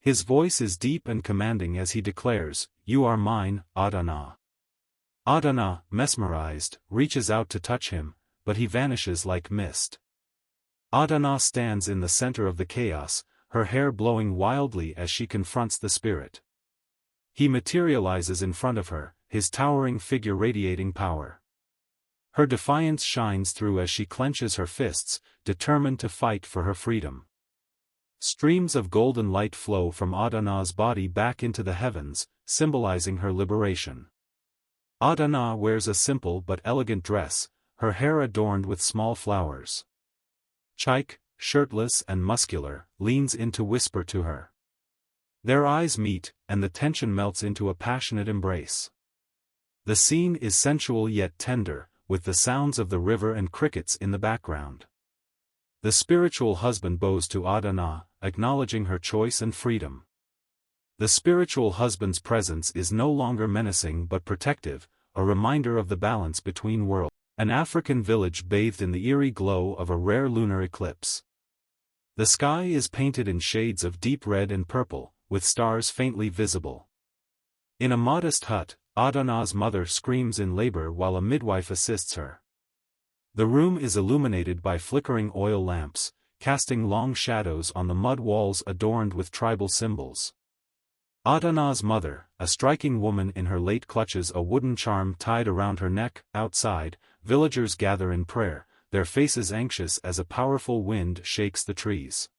His voice is deep and commanding as he declares, "You are mine, Adanna." Adanna, mesmerized, reaches out to touch him, but he vanishes like mist. Adanna stands in the center of the chaos, her hair blowing wildly as she confronts the spirit. He materializes in front of her, his towering figure radiating power. Her defiance shines through as she clenches her fists, determined to fight for her freedom. Streams of golden light flow from Adanna's body back into the heavens, symbolizing her liberation. Adanna wears a simple but elegant dress, her hair adorned with small flowers. Chaik, shirtless and muscular, leans in to whisper to her. Their eyes meet, and the tension melts into a passionate embrace. The scene is sensual yet tender, with the sounds of the river and crickets in the background. The spiritual husband bows to Adanna, acknowledging her choice and freedom. The spiritual husband's presence is no longer menacing but protective, a reminder of the balance between worlds. An African village bathed in the eerie glow of a rare lunar eclipse. The sky is painted in shades of deep red and purple, with stars faintly visible. In a modest hut, Adanna's mother screams in labor while a midwife assists her. The room is illuminated by flickering oil lamps, casting long shadows on the mud walls adorned with tribal symbols. Adanna's mother, a striking woman in her late clutches a wooden charm tied around her neck. Outside, villagers gather in prayer, their faces anxious as a powerful wind shakes the trees.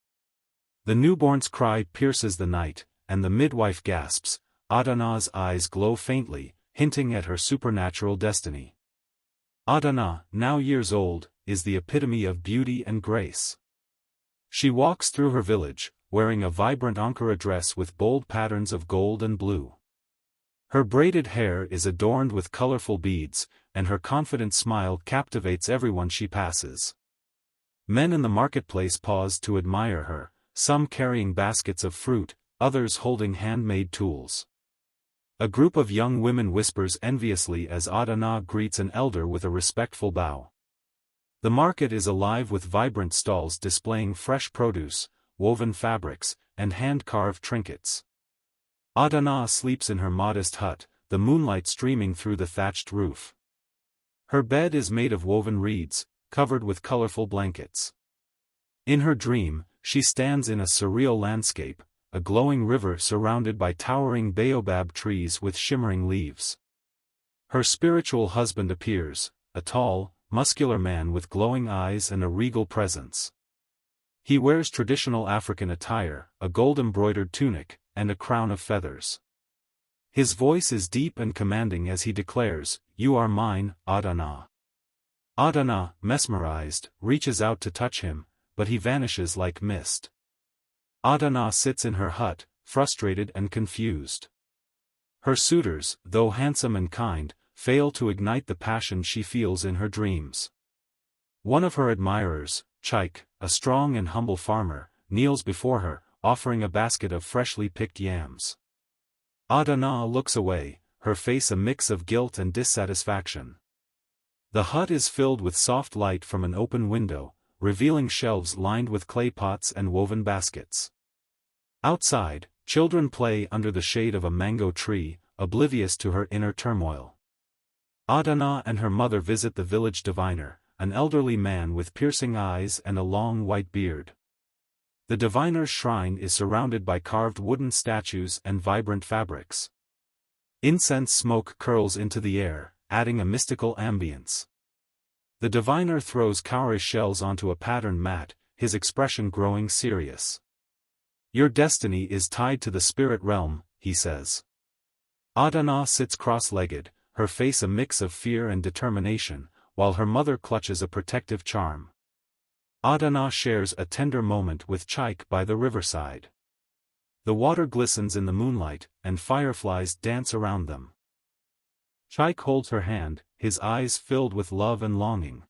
The newborn's cry pierces the night, and the midwife gasps. Adanna's eyes glow faintly, hinting at her supernatural destiny. Adanna, now years old, is the epitome of beauty and grace. She walks through her village, wearing a vibrant Ankara dress with bold patterns of gold and blue. Her braided hair is adorned with colorful beads, and her confident smile captivates everyone she passes. Men in the marketplace pause to admire her, some carrying baskets of fruit, others holding handmade tools. A group of young women whispers enviously as Adanna greets an elder with a respectful bow. The market is alive with vibrant stalls displaying fresh produce, woven fabrics, and hand-carved trinkets. Adanna sleeps in her modest hut, the moonlight streaming through the thatched roof. Her bed is made of woven reeds, covered with colorful blankets. In her dream, she stands in a surreal landscape, a glowing river surrounded by towering baobab trees with shimmering leaves. Her spiritual husband appears, a tall, muscular man with glowing eyes and a regal presence. He wears traditional African attire, a gold-embroidered tunic, and a crown of feathers. His voice is deep and commanding as he declares, "You are mine, Adanna." Adanna, mesmerized, reaches out to touch him, but he vanishes like mist. Adanna sits in her hut, frustrated and confused. Her suitors, though handsome and kind, fail to ignite the passion she feels in her dreams. One of her admirers, Chaik, a strong and humble farmer, kneels before her, offering a basket of freshly picked yams. Adanna looks away, her face a mix of guilt and dissatisfaction. The hut is filled with soft light from an open window, revealing shelves lined with clay pots and woven baskets. Outside, children play under the shade of a mango tree, oblivious to her inner turmoil. Adanna and her mother visit the village diviner, an elderly man with piercing eyes and a long white beard. The diviner's shrine is surrounded by carved wooden statues and vibrant fabrics. Incense smoke curls into the air, adding a mystical ambience. The diviner throws cowrie shells onto a patterned mat, his expression growing serious. "Your destiny is tied to the spirit realm," he says. Adanna sits cross-legged, her face a mix of fear and determination, while her mother clutches a protective charm. Adanna shares a tender moment with Chaik by the riverside. The water glistens in the moonlight, and fireflies dance around them. Chaik holds her hand, his eyes filled with love and longing.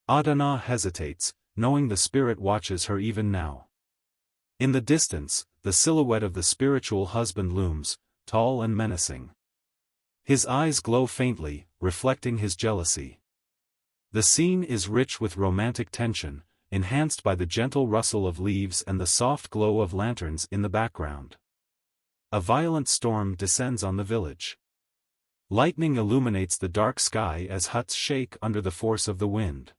Adanna hesitates, knowing the spirit watches her even now. In the distance, the silhouette of the spiritual husband looms, tall and menacing. His eyes glow faintly, reflecting his jealousy. The scene is rich with romantic tension, enhanced by the gentle rustle of leaves and the soft glow of lanterns in the background. A violent storm descends on the village. Lightning illuminates the dark sky as huts shake under the force of the wind.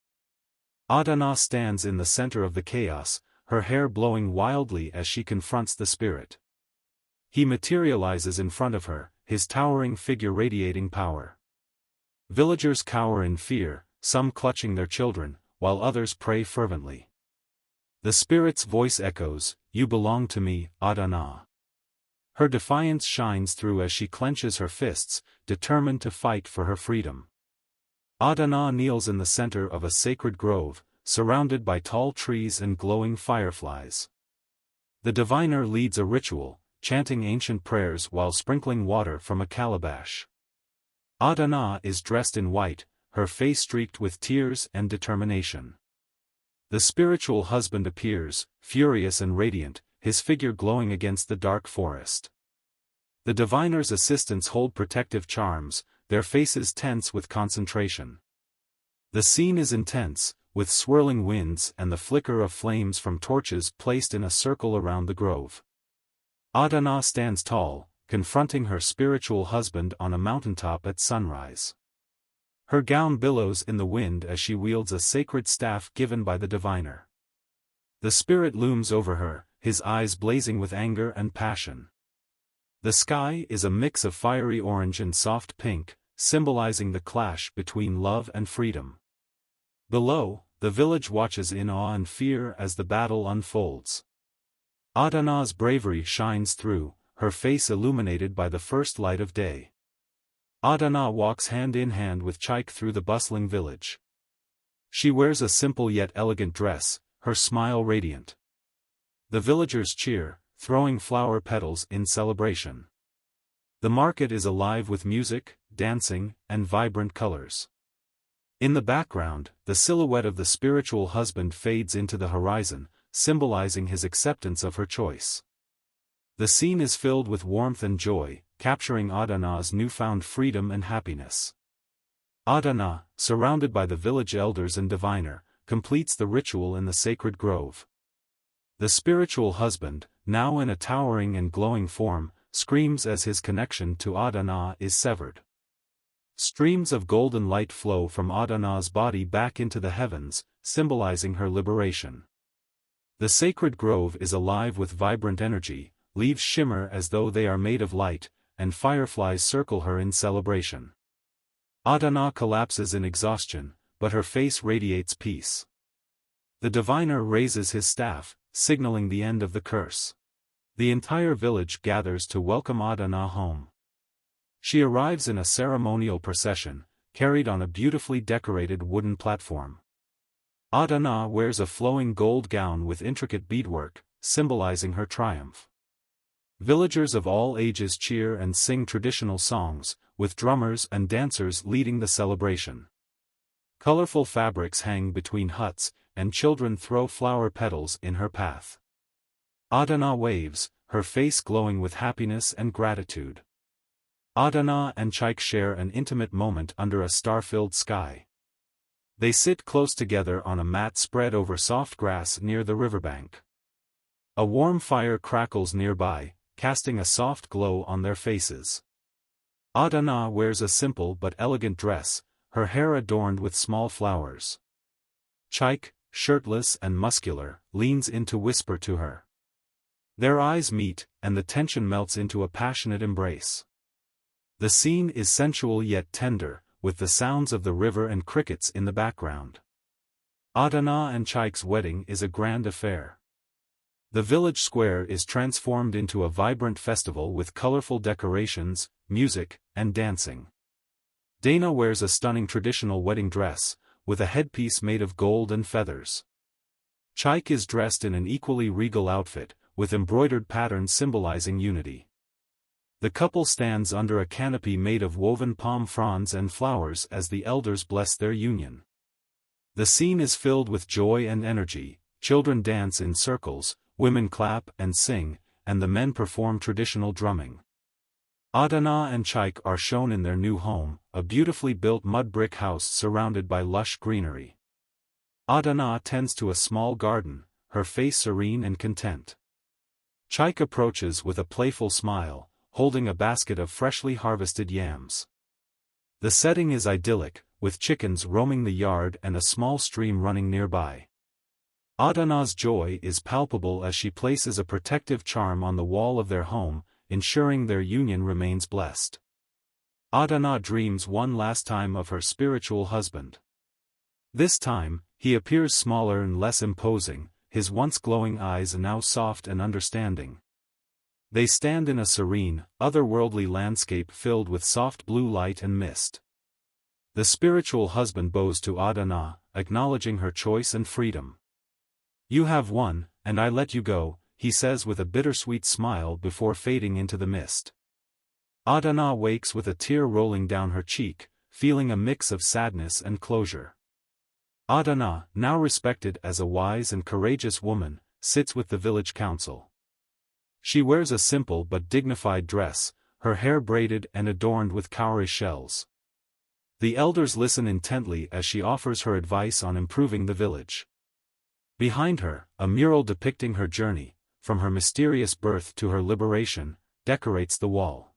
Adanna stands in the center of the chaos, her hair blowing wildly as she confronts the spirit. He materializes in front of her, his towering figure radiating power. Villagers cower in fear, some clutching their children, while others pray fervently. The spirit's voice echoes, "You belong to me, Adanna." Her defiance shines through as she clenches her fists, determined to fight for her freedom. Adanna kneels in the center of a sacred grove, surrounded by tall trees and glowing fireflies. The diviner leads a ritual, chanting ancient prayers while sprinkling water from a calabash. Adanna is dressed in white, her face streaked with tears and determination. The spiritual husband appears, furious and radiant, his figure glowing against the dark forest. The diviner's assistants hold protective charms, their faces tense with concentration. The scene is intense, with swirling winds and the flicker of flames from torches placed in a circle around the grove. Adanna stands tall, confronting her spiritual husband on a mountaintop at sunrise. Her gown billows in the wind as she wields a sacred staff given by the diviner. The spirit looms over her, his eyes blazing with anger and passion. The sky is a mix of fiery orange and soft pink, symbolizing the clash between love and freedom. Below, the village watches in awe and fear as the battle unfolds. Adanna's bravery shines through, her face illuminated by the first light of day. Adanna walks hand in hand with Chaik through the bustling village. She wears a simple yet elegant dress, her smile radiant. The villagers cheer, throwing flower petals in celebration. The market is alive with music, dancing, and vibrant colors. In the background, the silhouette of the spiritual husband fades into the horizon, symbolizing his acceptance of her choice. The scene is filled with warmth and joy, capturing Adanna's newfound freedom and happiness. Adanna, surrounded by the village elders and diviner, completes the ritual in the sacred grove. The spiritual husband, now in a towering and glowing form, screams as his connection to Adanna is severed. Streams of golden light flow from Adanna's body back into the heavens, symbolizing her liberation. The sacred grove is alive with vibrant energy, leaves shimmer as though they are made of light, and fireflies circle her in celebration. Adanna collapses in exhaustion, but her face radiates peace. The diviner raises his staff, signaling the end of the curse. The entire village gathers to welcome Adanna home. She arrives in a ceremonial procession, carried on a beautifully decorated wooden platform. Adanna wears a flowing gold gown with intricate beadwork, symbolizing her triumph. Villagers of all ages cheer and sing traditional songs, with drummers and dancers leading the celebration. Colorful fabrics hang between huts, and children throw flower petals in her path. Adanna waves, her face glowing with happiness and gratitude. Adanna and Chaik share an intimate moment under a star-filled sky. They sit close together on a mat spread over soft grass near the riverbank. A warm fire crackles nearby, casting a soft glow on their faces. Adanna wears a simple but elegant dress, her hair adorned with small flowers. Chaik, shirtless and muscular, leans in to whisper to her. Their eyes meet, and the tension melts into a passionate embrace. The scene is sensual yet tender, with the sounds of the river and crickets in the background. Adanna and Chaik's wedding is a grand affair. The village square is transformed into a vibrant festival with colorful decorations, music, and dancing. Dana wears a stunning traditional wedding dress, with a headpiece made of gold and feathers. Chaik is dressed in an equally regal outfit, with embroidered patterns symbolizing unity. The couple stands under a canopy made of woven palm fronds and flowers as the elders bless their union. The scene is filled with joy and energy, children dance in circles, women clap and sing, and the men perform traditional drumming. Adanna and Chaik are shown in their new home, a beautifully built mud brick house surrounded by lush greenery. Adanna tends to a small garden, her face serene and content. Chike approaches with a playful smile, holding a basket of freshly harvested yams. The setting is idyllic, with chickens roaming the yard and a small stream running nearby. Adanna's joy is palpable as she places a protective charm on the wall of their home, ensuring their union remains blessed. Adanna dreams one last time of her spiritual husband. This time, he appears smaller and less imposing, his once glowing eyes now soft and understanding. They stand in a serene, otherworldly landscape filled with soft blue light and mist. The spiritual husband bows to Adanna, acknowledging her choice and freedom. "You have won, and I let you go," he says with a bittersweet smile before fading into the mist. Adanna wakes with a tear rolling down her cheek, feeling a mix of sadness and closure. Adanna, now respected as a wise and courageous woman, sits with the village council. She wears a simple but dignified dress, her hair braided and adorned with cowrie shells. The elders listen intently as she offers her advice on improving the village. Behind her, a mural depicting her journey, from her mysterious birth to her liberation, decorates the wall.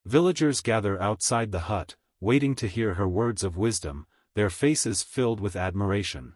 Villagers gather outside the hut, waiting to hear her words of wisdom, their faces filled with admiration.